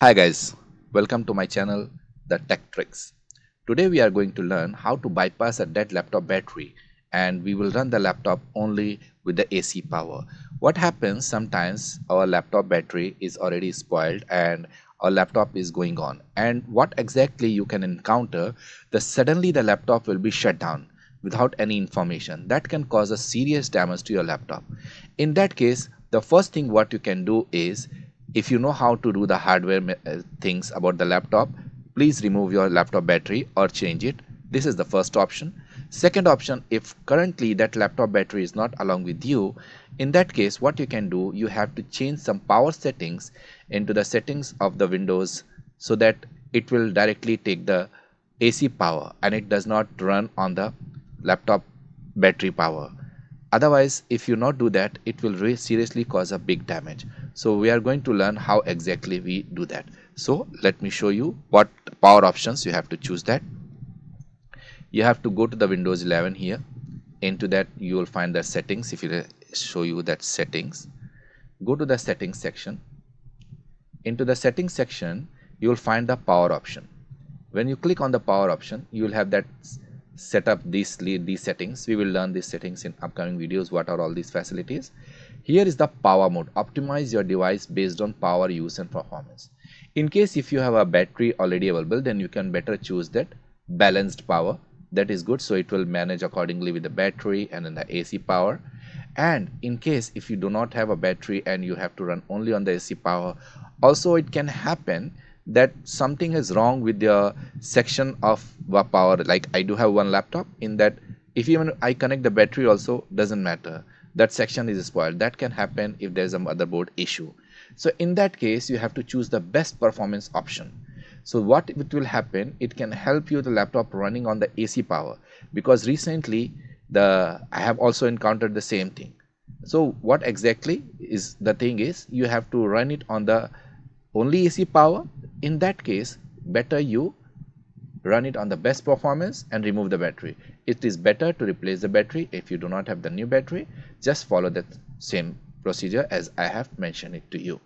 Hi guys, welcome to my channel The Tech Tricks. Today we are going to learn how to bypass a dead laptop battery and we will run the laptop only with the AC power. What happens sometimes our laptop battery is already spoiled and our laptop is going on, and what exactly you can encounter that suddenly the laptop will be shut down without any information that can cause a serious damage to your laptop. In that case, the first thing what you can do is, if you know how to do the hardware things about the laptop, please remove your laptop battery or change it. This is the first option. Second option, if currently that laptop battery is not along with you, in that case what you can do, you have to change some power settings into the settings of the Windows so that it will directly take the AC power and it does not run on the laptop battery power. Otherwise, if you not do that, it will really seriously cause a big damage. So we are going to learn how exactly we do that. So let me show you what power options you have to choose. That you have to go to the Windows 11 here. Into that you will find the settings. If you show you that settings, go to the settings section. Into the settings section you will find the power option. When you click on the power option, you will have that set up these settings. We will learn these settings in upcoming videos. What are all these facilities? Here is the power mode. Optimize your device based on power use and performance. In case if you have a battery already available, then you can better choose that balanced power. That is good, so it will manage accordingly with the battery and then the AC power. And in case if you do not have a battery and you have to run only on the AC power, also it can happen that something is wrong with the section of the power. Like I do have one laptop, in that if even I connect the battery also doesn't matter, that section is spoiled. That can happen if there's a motherboard issue. So in that case you have to choose the best performance option. So what it will happen, it can help you the laptop running on the AC power, because recently I have also encountered the same thing. So what exactly is the thing is, you have to run it on the only AC power. In that case, better you run it on the best performance and remove the battery. It is better to replace the battery. If you do not have the new battery, just follow that same procedure as I have mentioned it to you.